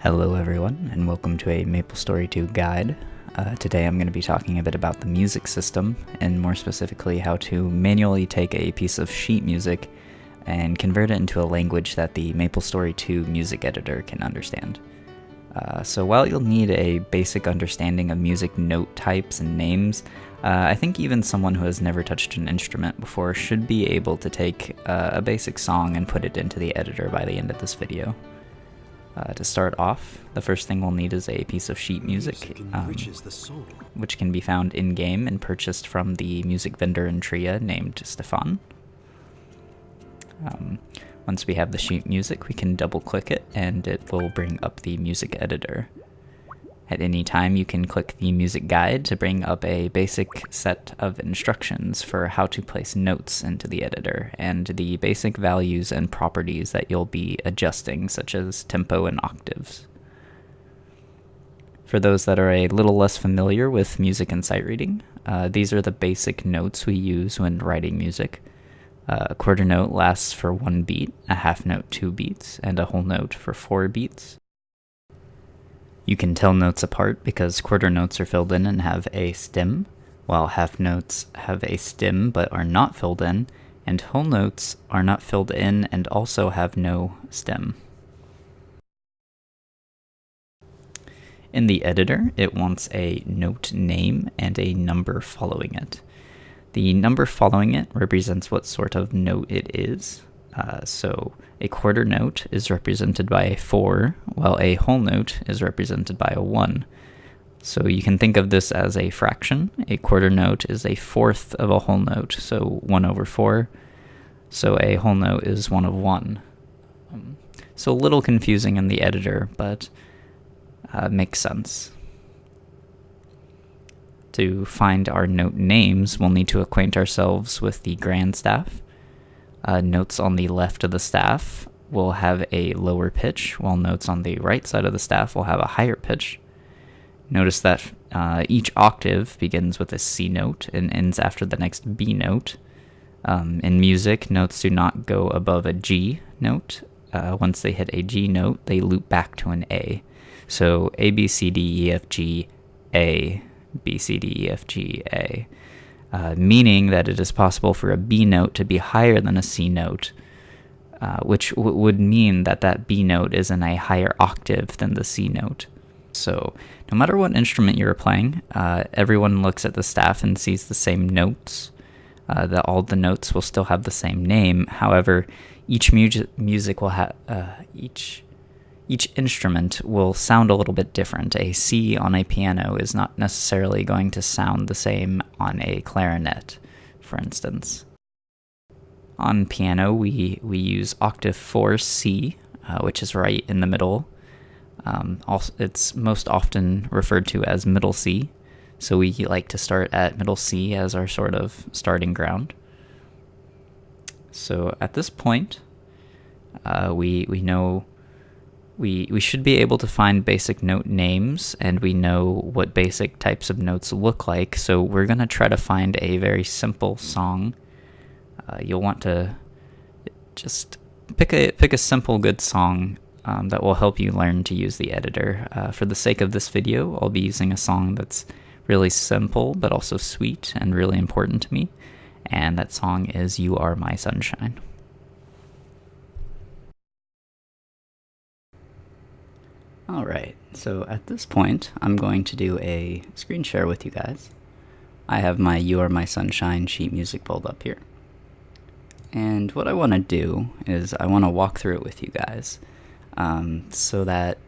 Hello everyone, and welcome to a Maplestory 2 guide. Today I'm going to be talking a bit about the music system, and more specifically how to manually take a piece of sheet music and convert it into a language that the Maplestory 2 music editor can understand. So while you'll need a basic understanding of music note types and names, I think even someone who has never touched an instrument before should be able to take a basic song and put it into the editor by the end of this video. To start off, the first thing we'll need is a piece of sheet music, which can be found in-game and purchased from the music vendor in Tria named Stefan. Once we have the sheet music, we can double-click it, and it will bring up the music editor. At any time, you can click the music guide to bring up a basic set of instructions for how to place notes into the editor, and the basic values and properties that you'll be adjusting, such as tempo and octaves. For those that are a little less familiar with music and sight reading, these are the basic notes we use when writing music. A quarter note lasts for 1 beat, a half note 2 beats, and a whole note for 4 beats. You can tell notes apart because quarter notes are filled in and have a stem, while half notes have a stem but are not filled in, and whole notes are not filled in and also have no stem. In the editor, it wants a note name and a number following it. The number following it represents what sort of note it is. So a quarter note is represented by a 4, while a whole note is represented by a 1. So you can think of this as a fraction. A quarter note is a fourth of a whole note, so 1 over 4. So a whole note is 1 of 1. So a little confusing in the editor, but makes sense. To find our note names, we'll need to acquaint ourselves with the grand staff. Notes on the left of the staff will have a lower pitch, while notes on the right side of the staff will have a higher pitch. Notice that each octave begins with a C note and ends after the next B note. In music, notes do not go above a G note. Once they hit a G note, they loop back to an A. So A, B, C, D, E, F, G, A, B, C, D, E, F, G, A. Meaning that it is possible for a B note to be higher than a C note, which would mean that that B note is in a higher octave than the C note. So no matter what instrument you're playing, everyone looks at the staff and sees the same notes. That all the notes will still have the same name. However, each music will have each instrument will sound a little bit different. A C on a piano is not necessarily going to sound the same on a clarinet, for instance. On piano, we use octave 4 C, which is right in the middle. Also, it's most often referred to as middle C, so we like to start at middle C as our sort of starting ground. So at this point, we know we should be able to find basic note names, and we know what basic types of notes look like, so we're going to try to find a very simple song. You'll want to just pick a simple, good song that will help you learn to use the editor. For the sake of this video, I'll be using a song that's really simple, but also sweet and really important to me, and that song is You Are My Sunshine. Alright, so at this point, I'm going to do a screen share with you guys. I have my You Are My Sunshine sheet music pulled up here. And what I want to do is I want to walk through it with you guys, so that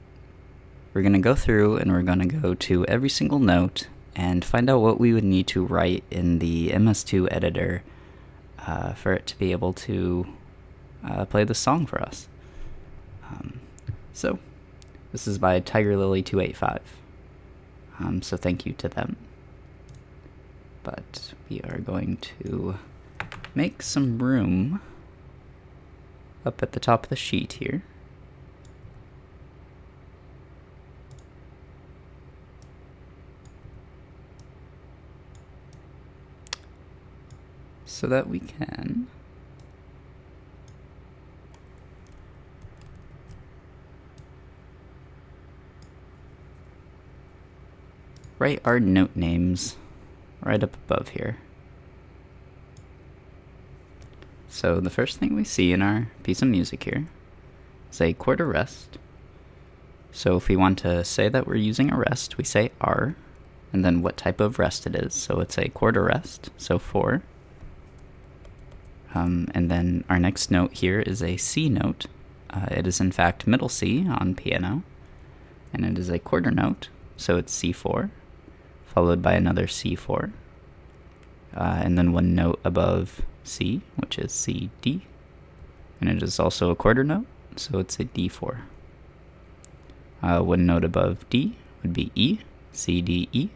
we're going to go through and we're going to go to every single note and find out what we would need to write in the MS2 editor for it to be able to play the song for us. So this is by Tiger Lily 285, so thank you to them. But we are going to make some room up at the top of the sheet here. So that we can write our note names right up above here. So the first thing we see in our piece of music here is a quarter rest. So if we want to say that we're using a rest, we say R, and then what type of rest it is. So it's a quarter rest, so 4. And then our next note here is a C note. It is in fact middle C on piano, and it is a quarter note, so it's C4, followed by another C4, and then one note above C, which is C, D, and it is also a quarter note, so it's a D4. One note above D would be E, C, D, E,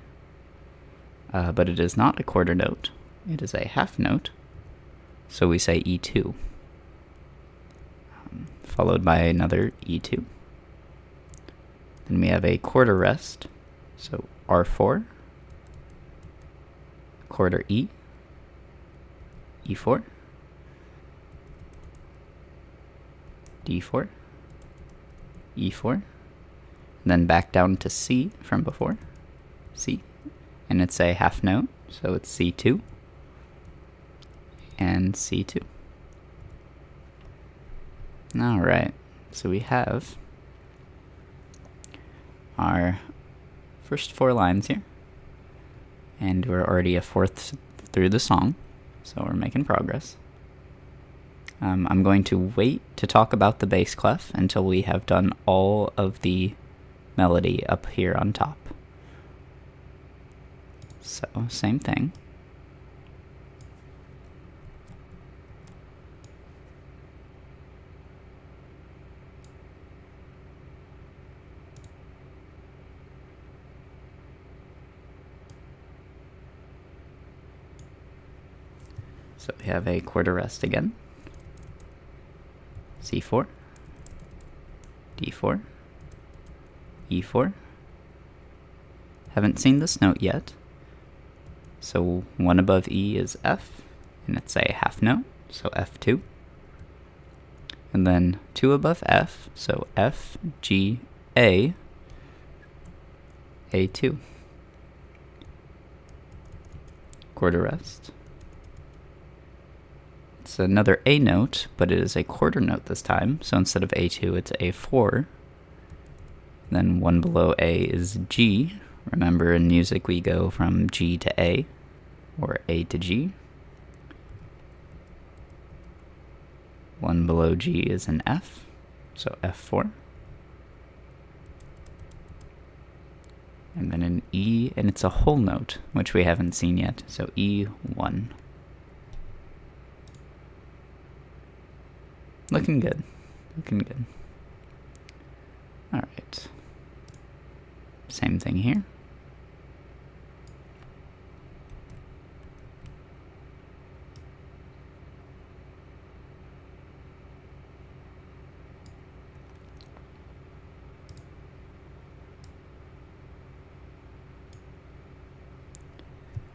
but it is not a quarter note, it is a half note, so we say E2, followed by another E2. Then we have a quarter rest, so R4, quarter E, E4, D4, E4, then back down to C from before, C, and it's a half note, so it's C2 and C2. Alright, so we have our first 4 lines here, and we're already a fourth through the song, so we're making progress. I'm going to wait to talk about the bass clef until we have done all of the melody up here on top. So, same thing. So we have a quarter rest again. C4, D4, E4. Haven't seen this note yet. So one above E is F, and it's a half note, so F2. And then 2 above F, so F, G, A, A2. Quarter rest. It's another A note, but it is a quarter note this time, so instead of A2, it's A4. Then one below A is G. Remember, in music we go from G to A, or A to G. One below G is an F, so F4. And then an E, and it's a whole note, which we haven't seen yet, so E1. Looking good. Looking good. Alright. Same thing here.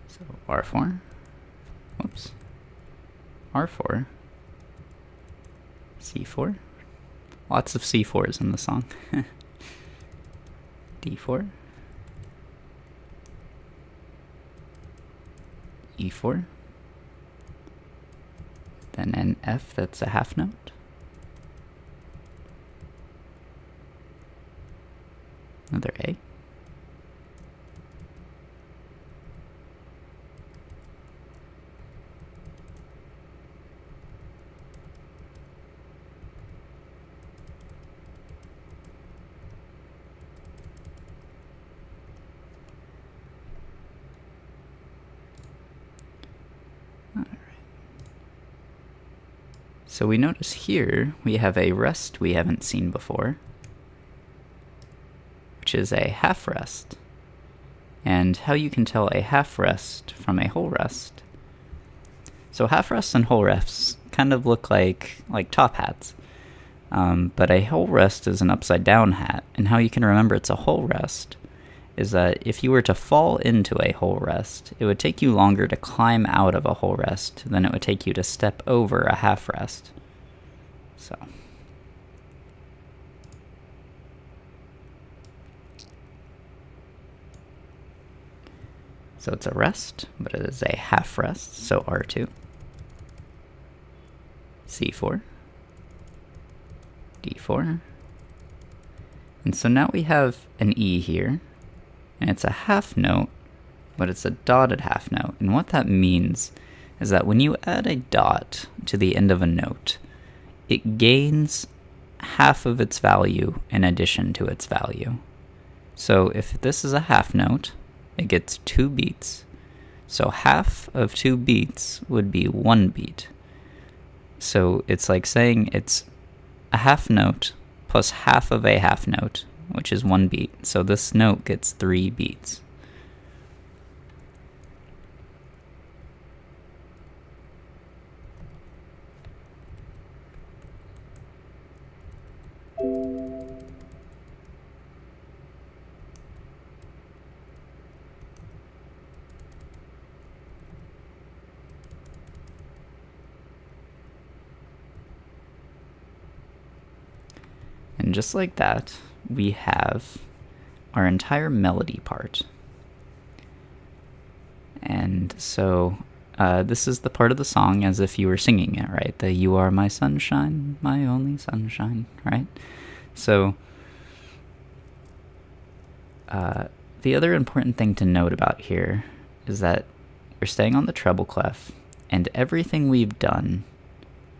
So R4. Whoops. R4. C4. Lots of C4s in the song. D4. E4. Then an F that's a half note. Another A. So we notice here we have a rest we haven't seen before, which is a half rest. And how you can tell a half rest from a whole rest. So half rests and whole rests kind of look like top hats. But a whole rest is an upside down hat, and how you can remember it's a whole rest is that if you were to fall into a whole rest, it would take you longer to climb out of a whole rest than it would take you to step over a half rest. So. So it's a rest, but it is a half rest, so R2. C4. D4. And so now we have an E here, and it's a half note, but it's a dotted half note. And what that means is that when you add a dot to the end of a note, it gains half of its value in addition to its value. So if this is a half note, it gets 2 beats. So half of 2 beats would be 1 beat. So it's like saying it's a half note plus half of a half note, which is 1 beat. So this note gets 3 beats. And just like that, we have our entire melody part. And so this is the part of the song as if you were singing it, right? The "You are my sunshine, my only sunshine," right? So the other important thing to note about here is that we're staying on the treble clef, and everything we've done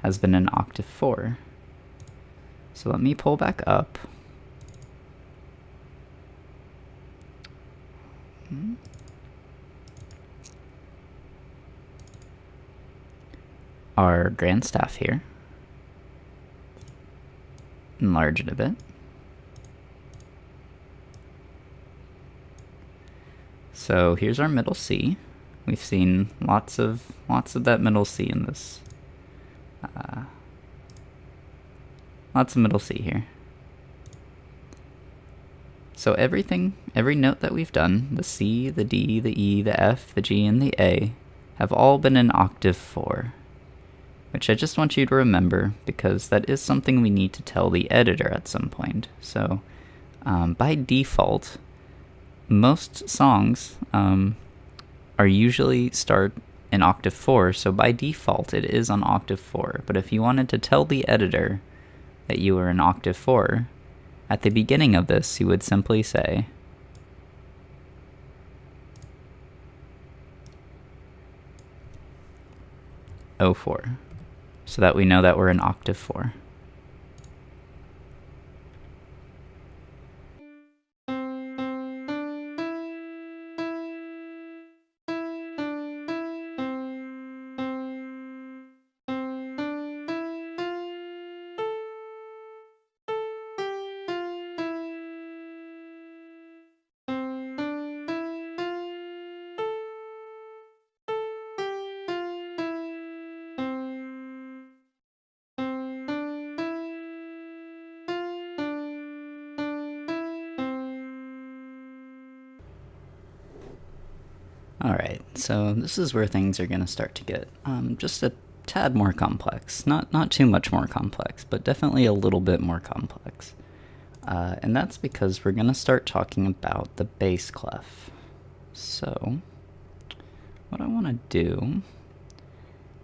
has been an octave 4. So let me pull back up. Our grand staff here. Enlarge it a bit. So here's our middle C. We've seen lots of that middle C in this. Lots of middle C here. So every note that we've done, the C, the D, the E, the F, the G, and the A, have all been in octave 4, which I just want you to remember because that is something we need to tell the editor at some point. So by default, most songs are usually start in octave 4, so by default it is on octave 4. But if you wanted to tell the editor that you were in octave 4, at the beginning of this you would simply say O4, so that we know that we're in octave 4. Alright, so this is where things are going to start to get just a tad more complex. Not too much more complex, but definitely a little bit more complex. And that's because we're going to start talking about the bass clef. So, what I want to do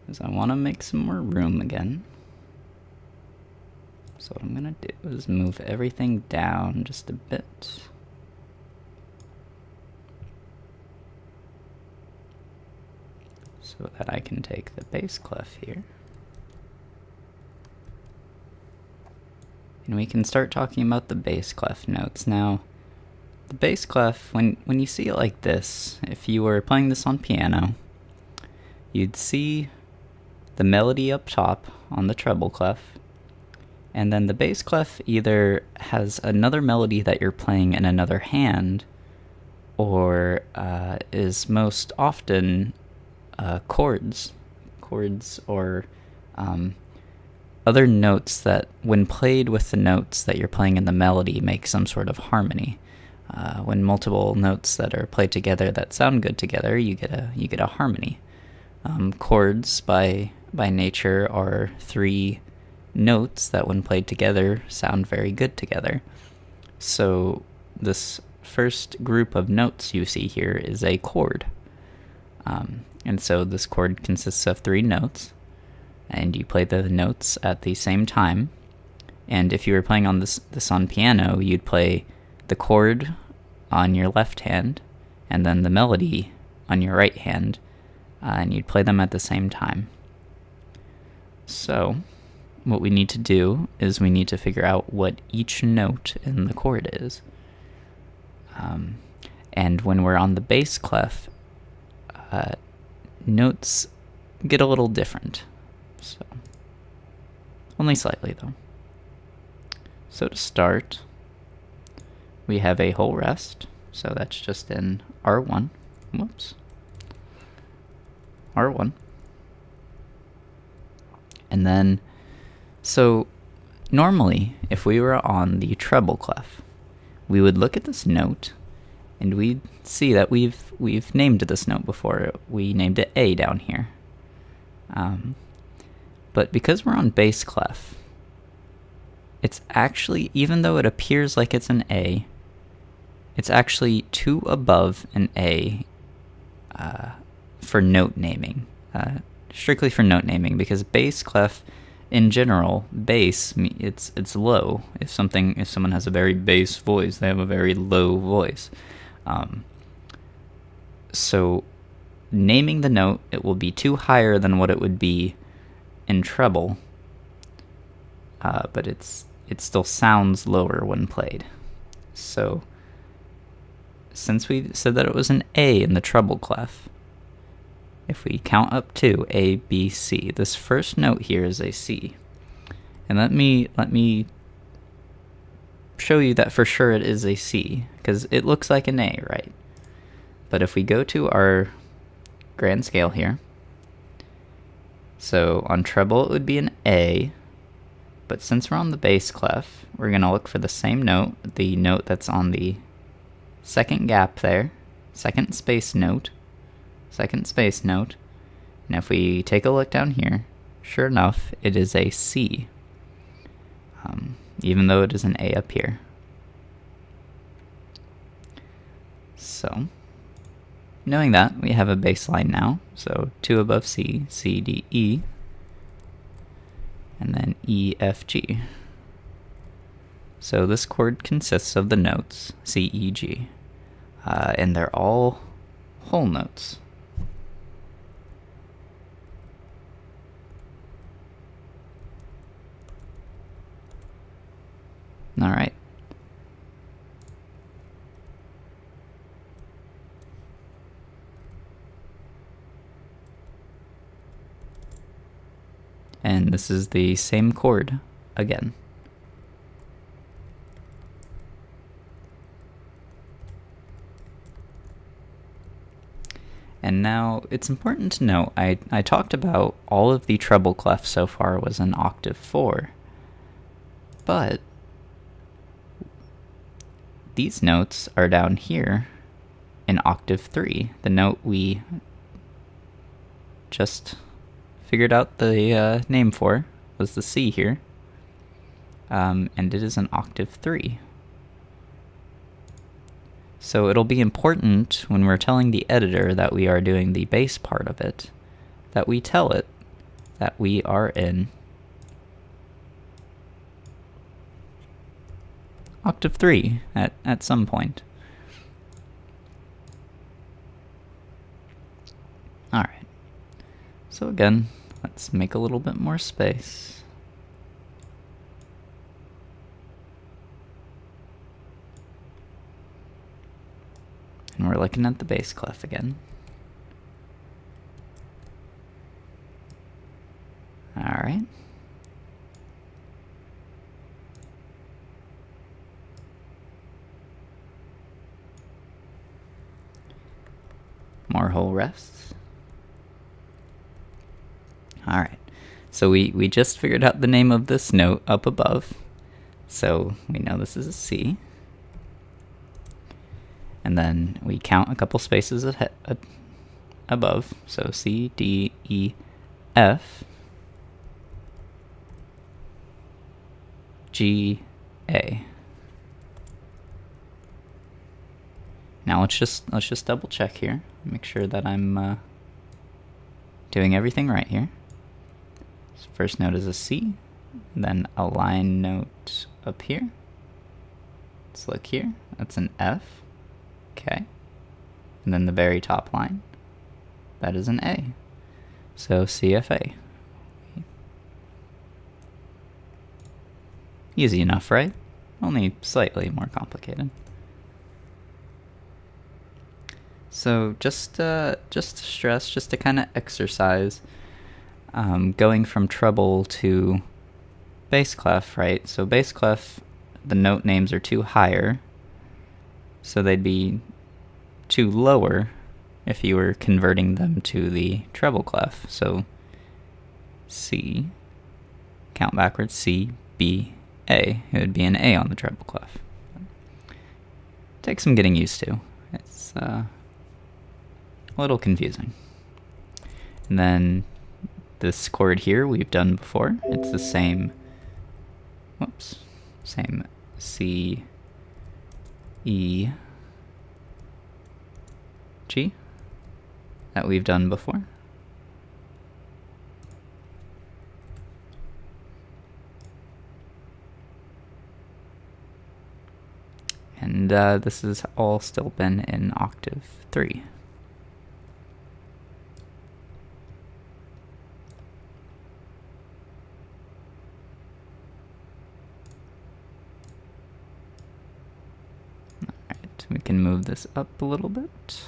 is I want to make some more room again. So what I'm going to do is move everything down just a bit. So that I can take the bass clef here. And we can start talking about the bass clef notes. Now, the bass clef, when you see it like this, if you were playing this on piano, you'd see the melody up top on the treble clef, and then the bass clef either has another melody that you're playing in another hand, or is most often chords or other notes that, when played with the notes that you're playing in the melody, make some sort of harmony. When multiple notes that are played together that sound good together, you get a harmony. Chords by nature are 3 notes that, when played together, sound very good together. So this first group of notes you see here is a chord. And so this chord consists of 3 notes, and you play the notes at the same time. And if you were playing on this on piano, you'd play the chord on your left hand, and then the melody on your right hand, and you'd play them at the same time. So what we need to do is we need to figure out what each note in the chord is. And when we're on the bass clef, notes get a little different. So, only slightly though. So to start, we have a whole rest. So that's just in R1. Whoops. R1. And then, so normally, if we were on the treble clef, we would look at this note, and we'd see that we've named this note before. We named it A down here. But because we're on bass clef, it's actually, even though it appears like it's an A, it's actually 2 above an A for note naming. Strictly for note naming, because bass clef, in general, bass, it's low. If someone has a very bass voice, they have a very low voice. So naming the note, it will be 2 higher than what it would be in treble, but it still sounds lower when played. So since we said that it was an A in the treble clef, if we count up 2, A, B, C, this first note here is a C. And let me show you that for sure it is a C, because it looks like an A, right? But if we go to our grand scale here, so on treble it would be an A, but since we're on the bass clef, we're going to look for the same note, the note that's on the second gap there, second space note, and if we take a look down here, sure enough, it is a C, even though it is an A up here. So, knowing that, we have a bass line now, so 2 above C, C, D, E, and then E, F, G. So this chord consists of the notes C, E, G, and they're all whole notes. All right. And this is the same chord again. And now it's important to note, I talked about all of the treble clef so far was an octave 4, but these notes are down here in octave 3. The note we just figured out the name for was the C here, and it is an octave 3. So it'll be important when we're telling the editor that we are doing the bass part of it, that we tell it that we are in octave 3 at some point. Alright, so again, let's make a little bit more space. And we're looking at the bass clef again. Alright. More whole rests. Alright. So we just figured out the name of this note up above. So we know this is a C. And then we count a couple spaces above. So C, D, E, F, G, A. Now let's just double check here. Make sure that I'm doing everything right here. So first note is a C, then a line note up here. Let's look here, that's an F, okay. And then the very top line, that is an A. So CFA. Easy enough, right? Only slightly more complicated. So just to stress, just to kind of exercise, going from treble to bass clef, right? So bass clef, the note names are two higher, so they'd be two lower if you were converting them to the treble clef. So C, count backwards, C, B, A. It would be an A on the treble clef. Takes some getting used to. It's a little confusing. And then this chord here we've done before. It's the same, same C, E, G that we've done before. And this has all still been in octave 3. Alright, we can move this up a little bit.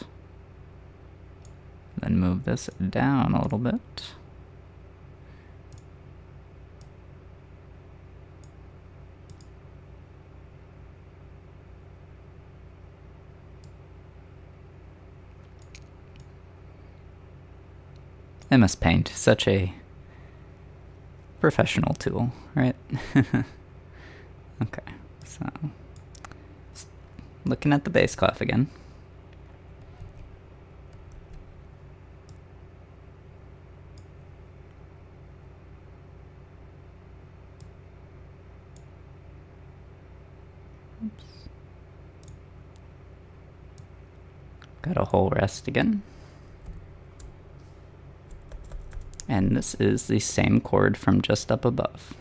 Then move this down a little bit. MS Paint, such a professional tool, right? Okay, so looking at the bass clef again. Oops. Got a whole rest again. And this is the same chord from just up above.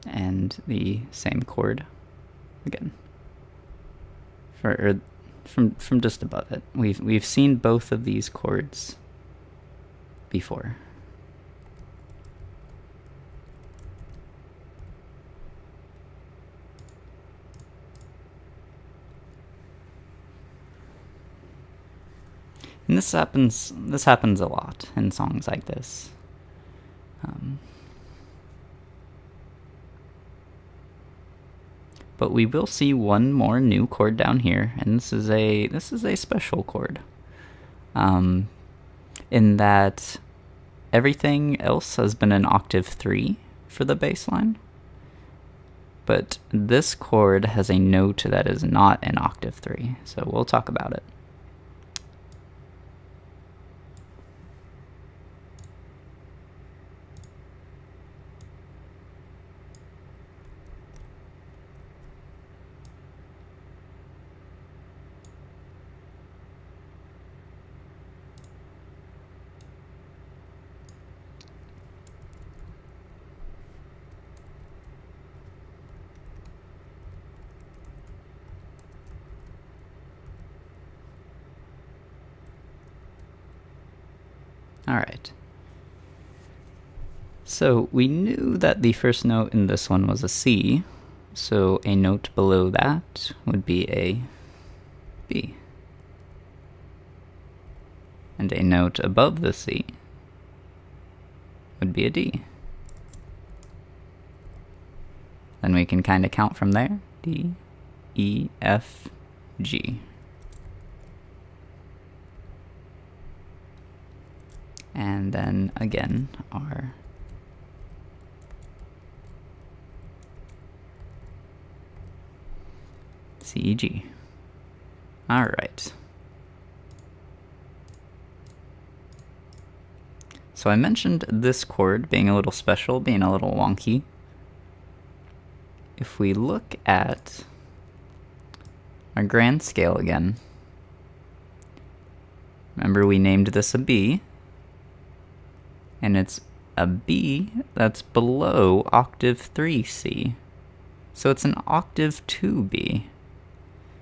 And the same chord again. From just above it. We've seen both of these chords before. And this happens a lot in songs like this. But we will see one more new chord down here, and this is a special chord. In that everything else has been an octave 3 for the bass line. But this chord has a note that is not an octave 3, so we'll talk about it. Alright. So we knew that the first note in this one was a C, so a note below that would be a B. And a note above the C would be a D. Then we can kind of count from there. D, E, F, G. And then again our C, E, G. Alright. So I mentioned this chord being a little special, being a little wonky. If we look at our grand scale again, remember we named this a B, and it's a B that's below octave 3 C. So it's an octave 2 B.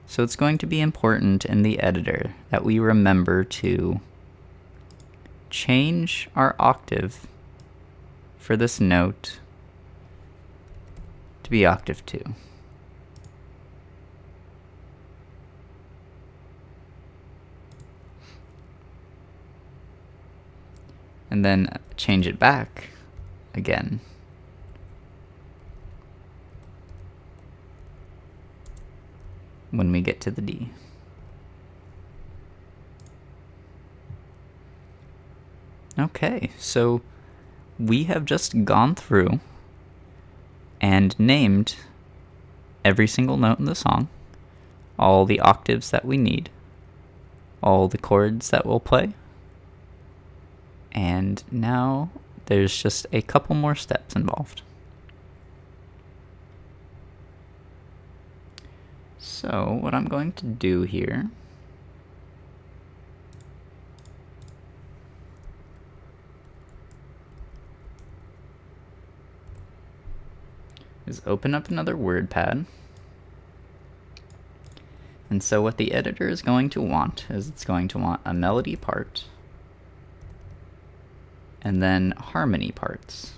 So it's going to be important in the editor that we remember to change our octave for this note to be octave 2. And then change it back again. When we get to the D. Okay, so we have just gone through and named every single note in the song, all the octaves that we need, all the chords that we'll play, and now there's just a couple more steps involved. So what I'm going to do here is open up another WordPad. And so what the editor is going to want is it's going to want a melody part and then harmony parts.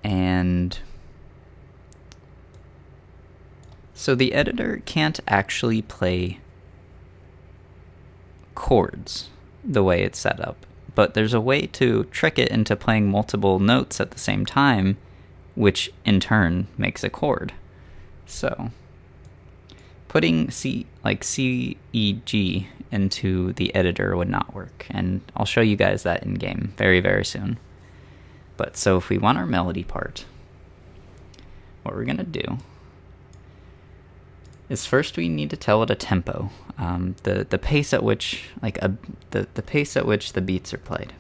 And so the editor can't actually play chords the way it's set up, but there's a way to trick it into playing multiple notes at the same time, which in turn makes a chord. So putting C, E, G into the editor would not work, and I'll show you guys that in game very, very soon. But so if we want our melody part, what we're gonna do is first we need to tell it a tempo, the pace at which the pace at which the beats are played.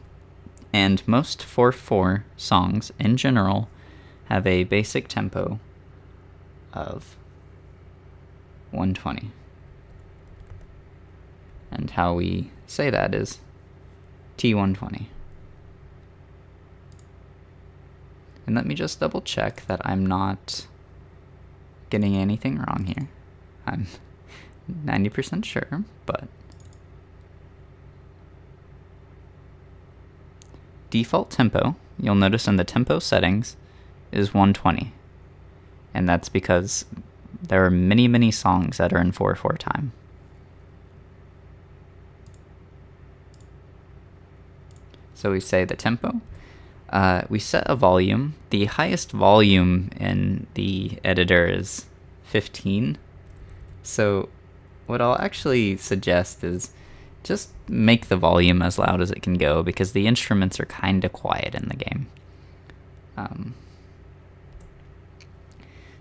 And most 4/4 songs in general have a basic tempo of 120. And how we say that is T120. And let me just double check that I'm not getting anything wrong here. I'm 90% sure, but default tempo, you'll notice in the tempo settings, is 120. And that's because there are many, many songs that are in 4/4 time. So we say the tempo. We set a volume. The highest volume in the editor is 15. So what I'll actually suggest is just make the volume as loud as it can go, because the instruments are kind of quiet in the game.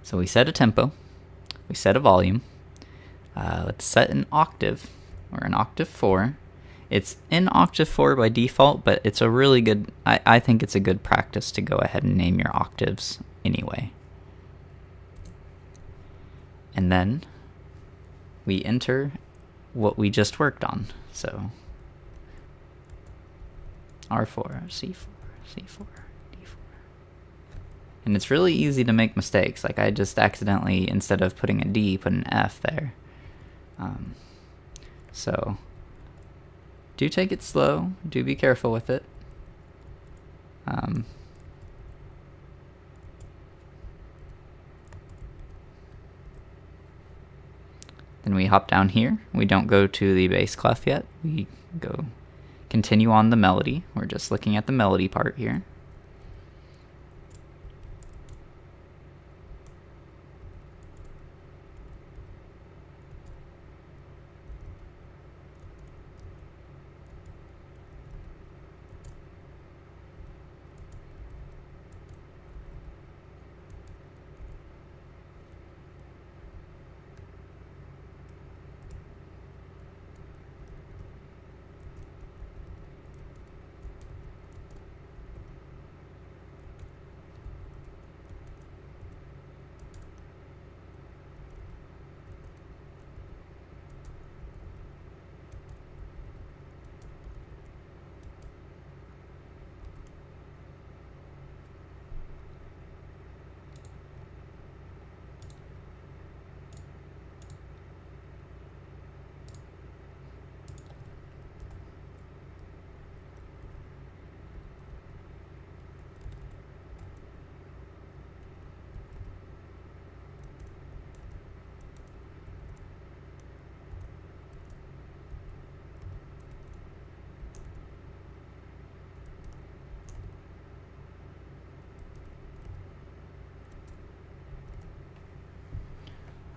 So we set a tempo. We set a volume. Let's set an octave. We're in octave 4. It's in octave 4 by default, but it's a really good, I think it's a good practice to go ahead and name your octaves anyway. And then we enter what we just worked on. So R4, C4, C4, D4. And it's really easy to make mistakes. Like I just accidentally, instead of putting a D, put an F there. So do take it slow. Do be careful with it. Then we hop down here. We don't go to the bass clef yet. We go continue on the melody. We're just looking at the melody part here.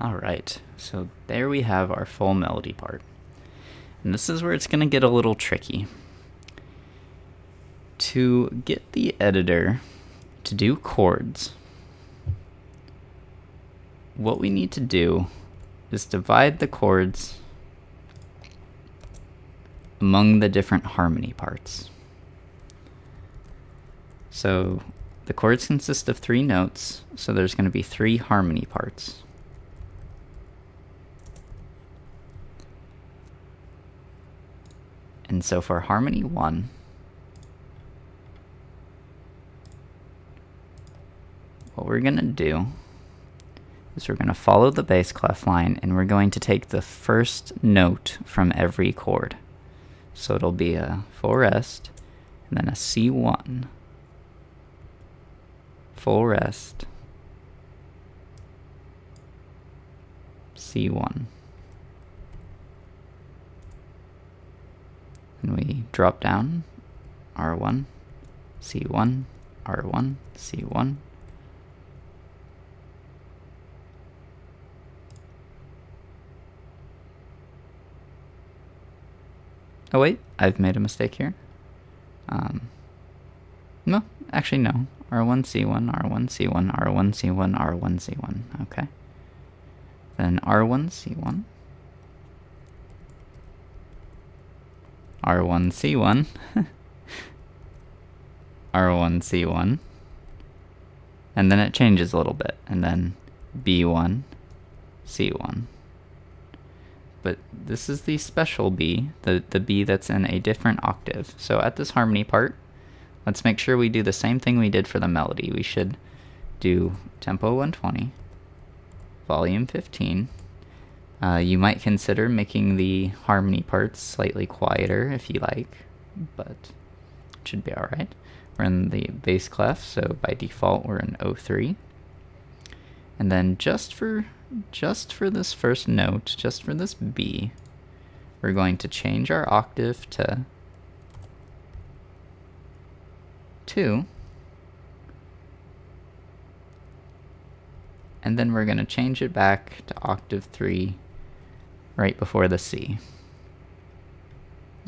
Alright, so there we have our full melody part. And this is where it's going to get a little tricky. To get the editor to do chords, what we need to do is divide the chords among the different harmony parts. So the chords consist of 3 notes, so there's going to be 3 harmony parts. And so for harmony 1, what we're going to do is we're going to follow the bass clef line, and we're going to take the first note from every chord. So it'll be a full rest, and then a C1, full rest, C1. And we drop down, R1, C1, R1, C1. Oh wait, I've made a mistake here. No, actually no. R1, C1, R1, C1, R1, C1, R1, C1. Okay. Then R1, C1. R1, C1. R1, C1. And then it changes a little bit. And then B1, C1. But this is the special B, the B that's in a different octave. So at this harmony part, let's make sure we do the same thing we did for the melody. We should do tempo 120, volume 15. You might consider making the harmony parts slightly quieter if you like, but it should be alright. We're in the bass clef, so by default we're in O3. And then just for this first note, just for this B, we're going to change our octave to 2. And then we're going to change it back to octave 3 right before the C.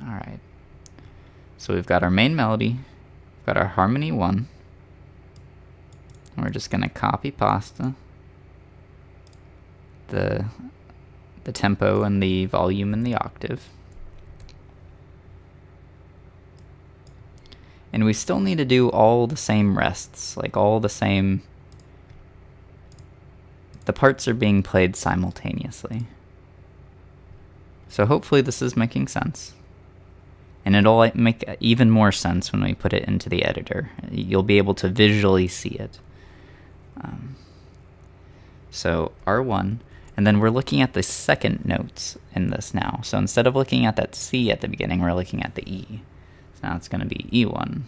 Alright. So we've got our main melody, we've got our harmony 1, and we're just going to copy pasta the tempo and the volume and the octave. And we still need to do all the same rests, like all the same. The parts are being played simultaneously. So hopefully this is making sense. And it'll make even more sense when we put it into the editor. You'll be able to visually see it. So R1. And then we're looking at the second notes in this now. So instead of looking at that C at the beginning, we're looking at the E. So now it's going to be E1,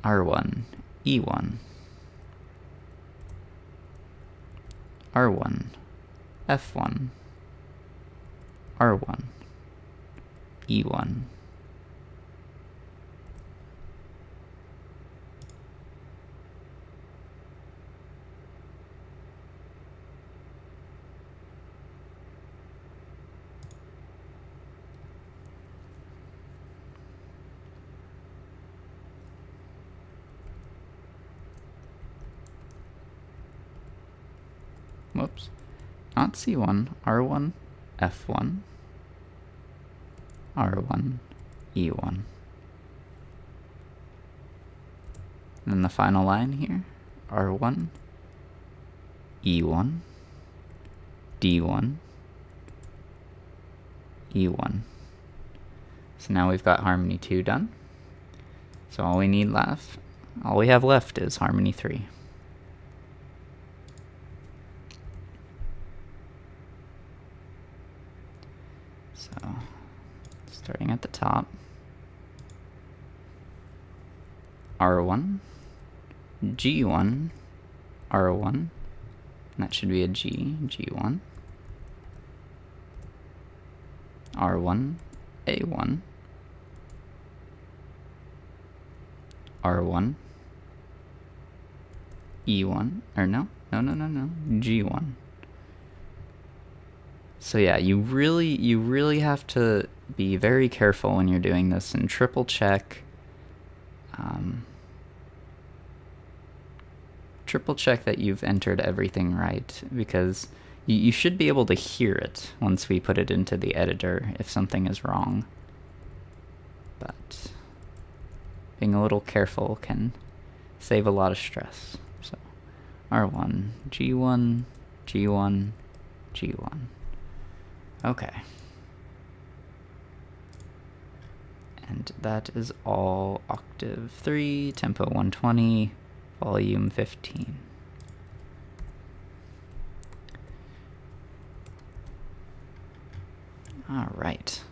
R1, E1, R1, F1, R1, E1. Whoops, not C1, R1, F1, R1, E1. And then the final line here, R1, E1, D1, E1. So now we've got harmony 2 done. So all we have left is harmony 3. So, starting at the top, R1, G1, R1, and that should be a G, G1, R1, A1, R1, E1, or no, G1. So yeah, you really have to be very careful when you're doing this and triple check. Triple check that you've entered everything right, because you should be able to hear it once we put it into the editor if something is wrong. But being a little careful can save a lot of stress. So R1, G1, G1, G1. Okay. And that is all octave 3, tempo 120, volume 15. All right.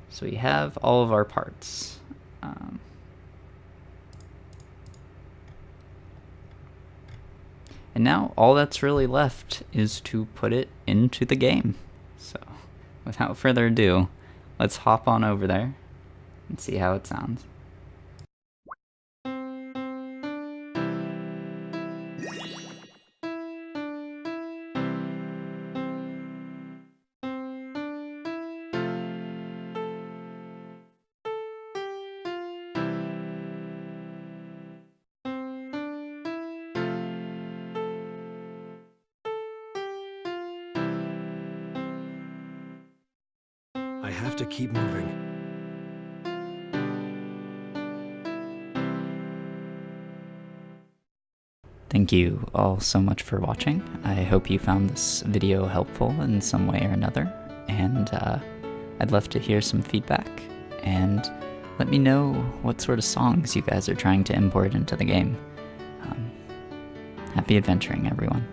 So we have all of our parts. And now all that's really left is to put it into the game. So without further ado, let's hop on over there and see how it sounds. I have to keep moving. Thank you all so much for watching. I hope you found this video helpful in some way or another, and I'd love to hear some feedback, and let me know what sort of songs you guys are trying to import into the game. Happy adventuring, everyone.